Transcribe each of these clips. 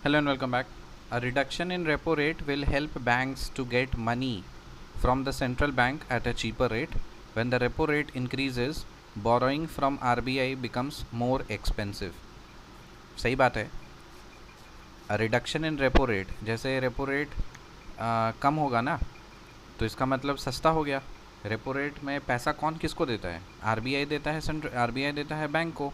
Hello and welcome back. A reduction in repo rate will help banks to get money from the central bank at a cheaper rate. When the repo rate increases, borrowing from RBI becomes more expensive. सही बात है. A reduction in repo rate, जैसे repo rate कम होगा ना, तो इसका मतलब सस्ता हो गया. रेपो रेट में पैसा कौन किसको देता है? आरबीआई देता है, आरबीआई देता है बैंक को.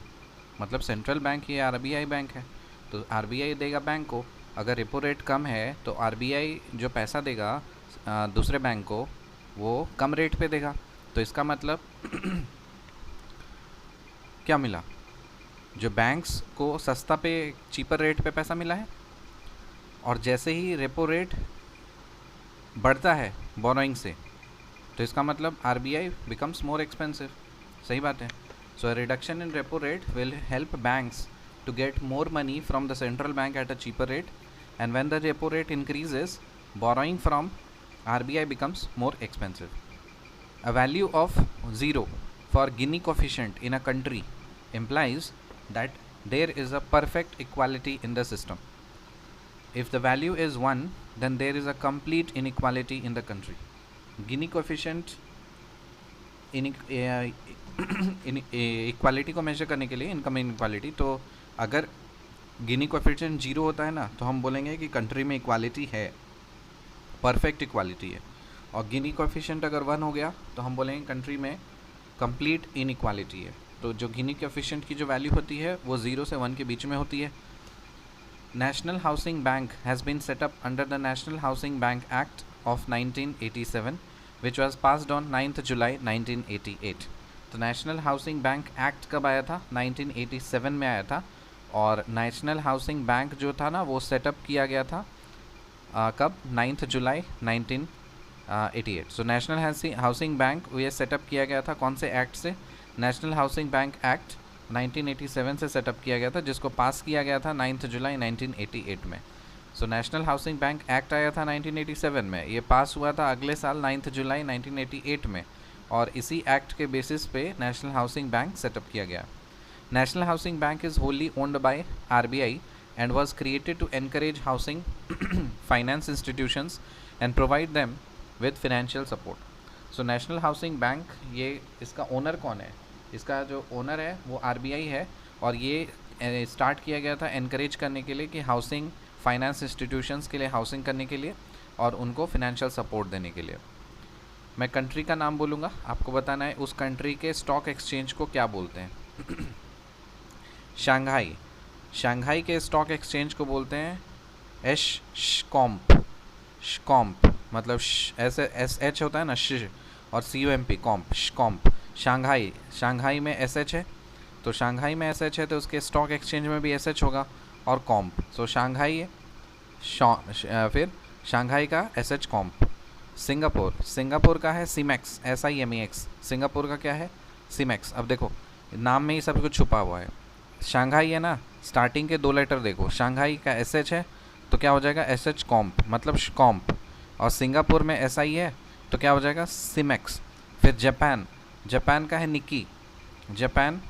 मतलब सेंट्रल बैंक ये आरबीआई बैंक है, तो आरबीआई देगा बैंक को. अगर रेपो रेट कम है तो आरबीआई जो पैसा देगा दूसरे बैंक को, वो कम रेट पे देगा. तो इसका मतलब क्या मिला? जो बैंक्स को सस्ता पे चीपर रेट पे पैसा मिला है. और जैसे ही रेपो रेट बढ़ता है बोरोइंग से, तो इसका मतलब आरबीआई बिकम्स मोर एक्सपेंसिव. सही बात है. सो reduction in repo rate will help banks to get more money from the central bank at a cheaper rate, and when the repo rate increases, borrowing from RBI becomes more expensive. A value of 0 for Gini coefficient in a country implies that there is a perfect equality in the system. If the value is 1, then there is a complete inequality in the country. Gini coefficient equality को major करने के लिए, income inequality, तो अगर गिनी coefficient 0 होता है ना, तो हम बोलेंगे कि कंट्री में इक्वालिटी है, परफेक्ट इक्वालिटी है. और गिनी कोएफिशिएंट अगर 1 हो गया तो हम बोलेंगे कंट्री में कंप्लीट इनइक्वालिटी है. तो जो गिनी कोएफिशिएंट की जो वैल्यू होती है वो 0 से 1 के बीच में होती है. National Housing Bank has been set up under the National Housing Bank Act of 1987 which was passed on 9th July 1988. तो नेशनल हाउसिंग बैंक एक्ट कब आया था? 1987 में आया था. और नेशनल हाउसिंग बैंक जो था ना, वो सेटअप किया गया था कब? 9th जुलाई 1988. सो नेशनल हाउसिंग बैंक ये सेटअप किया गया था कौन से एक्ट से? नेशनल हाउसिंग बैंक एक्ट 1987 से सेटअप किया गया था, जिसको पास किया गया था 9th जुलाई 1988 में. सो नेशनल हाउसिंग बैंक एक्ट आया था 1987 में, ये पास हुआ था अगले साल 9th जुलाई 1988 में, और इसी एक्ट के बेसिस पे नेशनल हाउसिंग बैंक सेटअप किया गया. National Housing Bank is wholly owned by RBI and was created to encourage housing finance institutions and provide them with financial support. So National Housing Bank, ये इसका owner कौन है? इसका जो owner है वो आरबीआई है, और ये स्टार्ट किया गया था एनकरेज करने के लिए कि हाउसिंग फाइनेंस इंस्टीट्यूशंस के लिए हाउसिंग करने के लिए और उनको फिनेंशियल सपोर्ट देने के लिए. मैं कंट्री का नाम बोलूँगा, आपको बताना है उस कंट्री के स्टॉक एक्सचेंज को क्या बोलते हैं. शंघाई. शंघाई के स्टॉक एक्सचेंज को बोलते हैं शकॉम्प, मतलब ऐसे एस एच होता है ना, श और COMP, कॉम्प, शकॉम्प. शंघाई में SH है, तो शंघाई में SH है तो उसके स्टॉक एक्सचेंज में भी SH होगा और कॉम्प. सो शंघाई है, फिर शंघाई का SH कॉम्प. सिंगापुर का है सीमेक्स, SIMEX. सिंगापुर का क्या है? सीमेक्स. अब देखो नाम में ही सब कुछ छुपा हुआ है. शंघाई है ना, स्टार्टिंग के 2 लेटर देखो, शंघाई का SH है तो क्या हो जाएगा? SH कॉम्प, मतलब कॉम्प. और सिंगापुर में SI है तो क्या हो जाएगा? सीमेक्स. फिर जापान का है निकी. जापान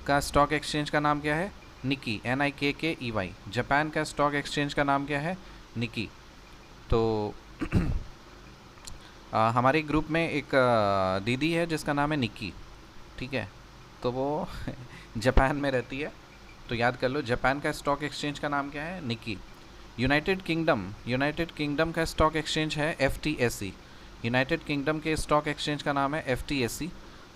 का स्टॉक एक्सचेंज का नाम क्या है? निकी, NIKKEY. जापान का स्टॉक एक्सचेंज का नाम क्या है? निकी. तो हमारे ग्रुप में एक दीदी है जिसका नाम है निकी, ठीक है, तो वो जापान में रहती है, तो याद कर लो जापान का स्टॉक एक्सचेंज का नाम क्या है? निकी. यूनाइटेड किंगडम का स्टॉक एक्सचेंज है FTSE. यूनाइटेड किंगडम के स्टॉक एक्सचेंज का नाम है FTSE.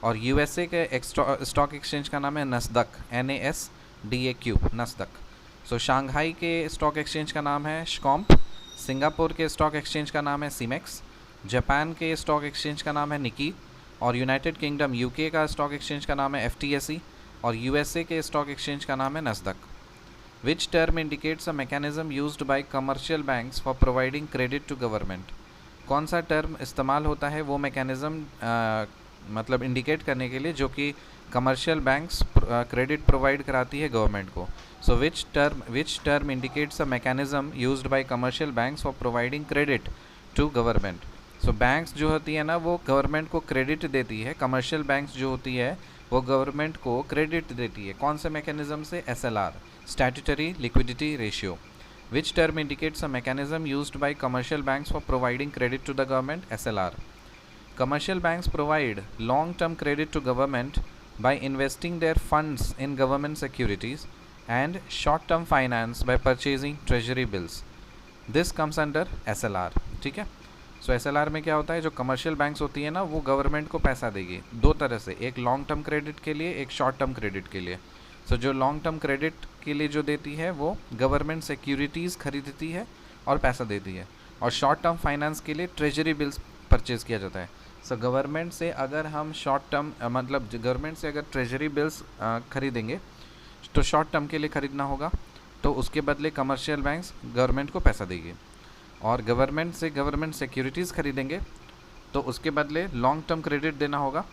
और USA के स्टॉक एक्सचेंज का नाम है नस्दक, NASDAQ, नस्दक. सो शंघाई के स्टॉक एक्सचेंज का नाम है शकॉम्प. सिंगापुर के स्टॉक एक्सचेंज का नाम है सीमेक्स. जापान के स्टॉक एक्सचेंज का नाम है निकी. और यूनाइटेड किंगडम UK का स्टॉक एक्सचेंज का नाम है FTSE. और USA के स्टॉक एक्सचेंज का नाम है Nasdaq. Which term indicates a mechanism used by commercial banks for providing credit to government. कौन सा टर्म इस्तेमाल होता है वो मैकेनिज्म मतलब इंडिकेट करने के लिए जो कि कमर्शियल बैंक्स क्रेडिट प्रोवाइड कराती है गवर्नमेंट को. So which term indicates a mechanism used by commercial banks for providing credit to government. So banks जो होती है ना, वो गवर्नमेंट को क्रेडिट देती है. कमर्शियल बैंक्स जो होती है वो गवर्नमेंट को क्रेडिट देती है. कौन से मैकेनिज्म से? SLR, statutory liquidity ratio. Which term indicates a mechanism used by commercial banks for providing credit to the government? SLR. Commercial banks provide long-term credit to government by investing their funds in government securities and short-term finance by purchasing treasury bills. This comes under SLR. ठीक है. सो SLR में क्या होता है, जो commercial banks होती है ना, वो गवर्नमेंट को पैसा देगी दो तरह से, एक लॉन्ग टर्म क्रेडिट के लिए, एक शॉर्ट टर्म क्रेडिट के लिए. सो जो लॉन्ग टर्म क्रेडिट के लिए जो देती है वो गवर्नमेंट सिक्योरिटीज़ खरीदती है और पैसा देती है, और शॉर्ट टर्म फाइनेंस के लिए ट्रेजरी बिल्स परचेज़ किया जाता है. सो गवर्नमेंट से अगर हम शॉर्ट टर्म मतलब गवर्नमेंट से अगर ट्रेजरी बिल्स खरीदेंगे तो शॉर्ट टर्म के लिए ख़रीदना होगा, तो उसके बदले कमर्शियल बैंक्स गवर्नमेंट को पैसा देगी. और गवर्नमेंट से गवर्नमेंट सिक्योरिटीज़ खरीदेंगे तो उसके बदले लॉन्ग टर्म क्रेडिट देना होगा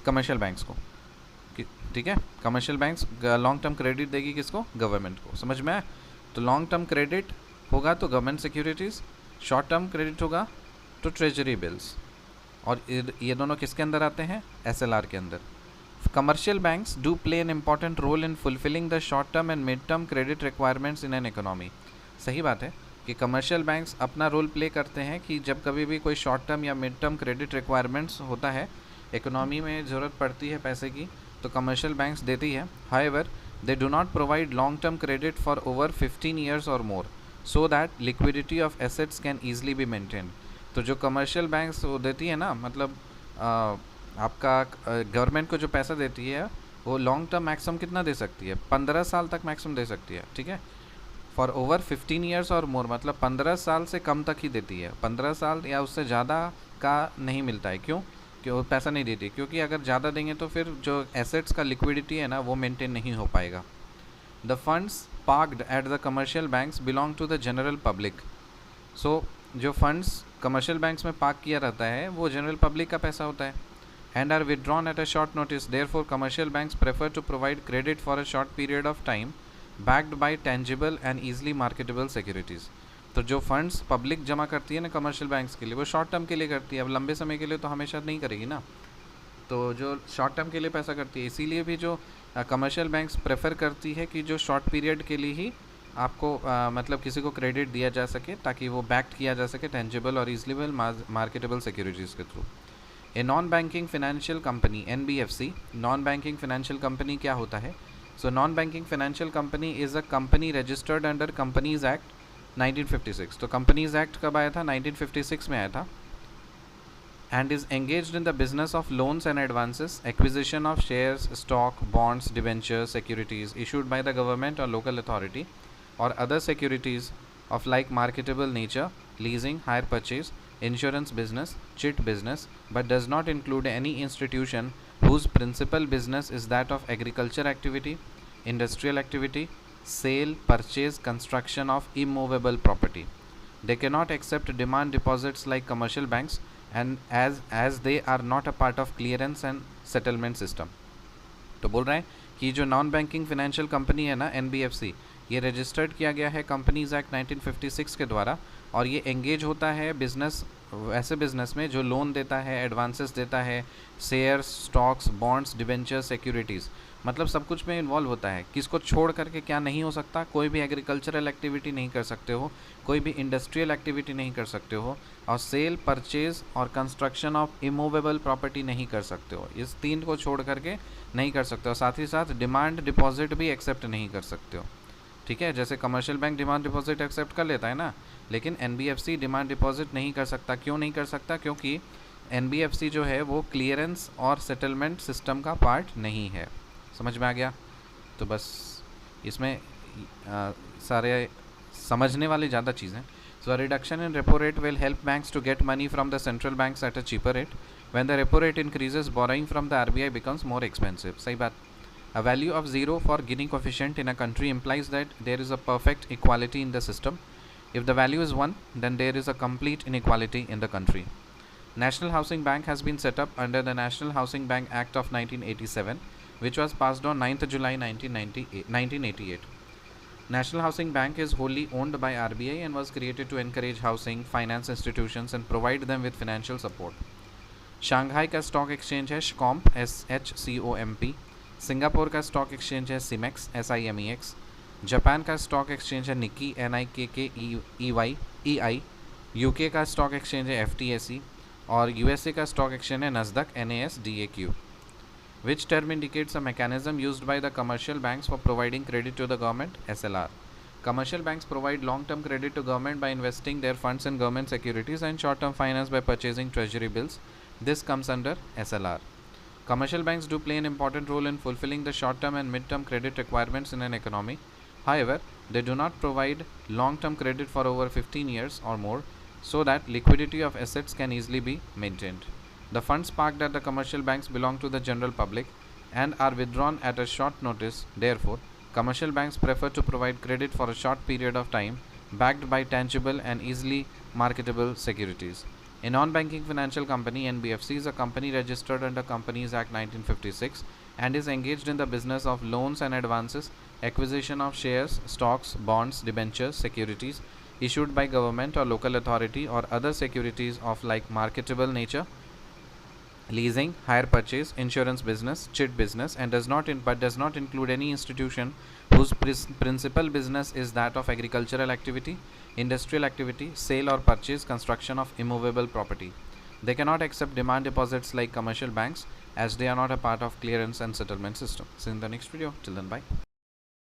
कमर्शियल बैंक्स को. ठीक है, commercial banks long term credit देगी किसको? गवर्नमेंट को. समझ में आया? तो लॉन्ग टर्म क्रेडिट होगा तो government securities, short term credit होगा तो ट्रेजरी बिल्स. और ये दोनों किसके अंदर आते हैं? SLR के अंदर. Commercial banks do play an important role in fulfilling the short term and mid term credit requirements in an economy. सही बात है कि कमर्शियल बैंक्स अपना रोल प्ले करते हैं कि जब कभी भी कोई शॉर्ट टर्म या मिड टर्म क्रेडिट रिक्वायरमेंट्स होता है, इकोनॉमी में ज़रूरत पड़ती है पैसे की, तो कमर्शियल बैंक्स देती है. However they do not provide long term credit for over 15 years और more so that liquidity of assets can easily be maintain. तो जो कमर्शियल बैंक्स वो देती है ना, मतलब आपका गवर्नमेंट को जो पैसा देती है वो लॉन्ग टर्म मैक्सिमम कितना दे सकती है? 15 साल तक मैक्सिमम दे सकती है. ठीक है, फॉर ओवर 15 years और मोर मतलब 15 साल से कम तक ही देती है. 15 साल या उससे ज़्यादा का नहीं मिलता है. क्यों? वो पैसा नहीं देती, क्योंकि अगर ज़्यादा देंगे तो फिर जो एसेट्स का लिक्विडिटी है ना वो मेंटेन नहीं हो पाएगा. The funds parked at the commercial banks belong to the general public. So जो फंड्स कमर्शियल बैंक्स में पार्क किया रहता है वो जनरल पब्लिक का पैसा होता है. And are withdrawn at a short notice. Therefore commercial banks prefer to provide credit for a short period of time backed by tangible and easily marketable securities. तो जो फंड्स पब्लिक जमा करती है ना कमर्शियल बैंक्स के लिए, वो short term के लिए करती है. अब लंबे समय के लिए तो हमेशा नहीं करेगी ना, तो जो शॉर्ट टर्म के लिए पैसा करती है, इसीलिए भी जो कमर्शियल बैंक्स प्रेफर करती है कि जो शॉर्ट पीरियड के लिए ही आपको मतलब किसी को क्रेडिट दिया जा सके, ताकि वो बैक्ड किया जा सके टेंजिबल और ईजिली मार्केटेबल सिक्योरिटीज़ के through. A non banking financial company NBFC. Non banking financial company क्या होता है? So non-banking financial company is a company registered under Companies Act 1956. तो Companies Act कब आया था? 1956 में आया था. And is engaged in the business of loans and advances, acquisition of shares, stock, bonds, debentures, securities issued by the government or local authority, or other securities of like marketable nature, leasing, hire purchase, insurance business, chit business, but does not include any institution whose principal business is that of agriculture activity, industrial activity, sale, purchase, construction of immovable property. They cannot accept demand deposits like commercial banks, and as they are not a part of clearance and settlement system. तो बोल रहे हैं कि जो non banking financial company है ना NBFC, ये registered किया गया है कंपनीज एक्ट 1956 के द्वारा, और ये एंगेज होता है बिजनेस, ऐसे बिजनेस में जो लोन देता है, एडवांसेस देता है, shares, stocks, bonds, debenture, securities, मतलब सब कुछ में इन्वॉल्व होता है. किसको छोड़ करके क्या नहीं हो सकता? कोई भी एग्रीकल्चरल एक्टिविटी नहीं कर सकते हो, कोई भी इंडस्ट्रियल एक्टिविटी नहीं कर सकते हो, और सेल, परचेज और कंस्ट्रक्शन ऑफ इमूवेबल प्रॉपर्टी नहीं कर सकते हो. इस तीन को छोड़ करके नहीं कर सकते हो. साथ ही साथ डिमांड डिपॉजिट भी एक्सेप्ट नहीं कर सकते हो. ठीक है, जैसे commercial bank demand deposit accept कर लेता है ना, लेकिन NBFC डिमांड डिपॉजिट नहीं कर सकता. क्यों नहीं कर सकता? क्योंकि NBFC जो है वो क्लियरेंस और सेटलमेंट सिस्टम का पार्ट नहीं है. समझ में आ गया? तो बस इसमें सारे समझने वाली ज़्यादा चीज़ें. So reduction in repo rate will help banks to get money from the central banks at a cheaper rate. When the repo rate increases, borrowing from the RBI becomes more expensive. सही बात. A value of 0 for Gini coefficient in a country implies that there is a perfect equality in the system. If the value is 1, then there is a complete inequality in the country. National Housing Bank has been set up under the National Housing Bank Act of 1987, which was passed on 9th July 1988. National Housing Bank is wholly owned by RBI and was created to encourage housing, finance institutions and provide them with financial support. Shanghai का stock exchange है SCOMP, SHCOMP. Singapore का stock exchange है SIMEX, SIMEX. Japan का stock exchange है Nikki NIKKEY UK का stock exchange है FTSE और USA का स्टॉक एक्सचेंज है नस्दक NASDAQ. Which term indicates a mechanism used by the commercial banks for providing credit to the government? SLR. Commercial banks provide long-term credit to government by investing their funds in government securities and short-term finance by purchasing treasury bills. This comes under SLR. Commercial banks do play an important role in fulfilling the short-term and mid-term credit requirements in an economy. However, they do not provide long-term credit for over 15 years or more, so that liquidity of assets can easily be maintained. The funds parked at the commercial banks belong to the general public and are withdrawn at a short notice. Therefore, commercial banks prefer to provide credit for a short period of time, backed by tangible and easily marketable securities. A non-banking financial company (NBFC) is a company registered under Companies Act 1956 and is engaged in the business of loans and advances, acquisition of shares, stocks, bonds, debentures, securities issued by government or local authority or other securities of like marketable nature, leasing, hire purchase, insurance business, chit business, and does not include any institution whose principal business is that of agricultural activity, industrial activity, sale or purchase, construction of immovable property. They cannot accept demand deposits like commercial banks as they are not a part of clearance and settlement system. See you in the next video. Till then, bye.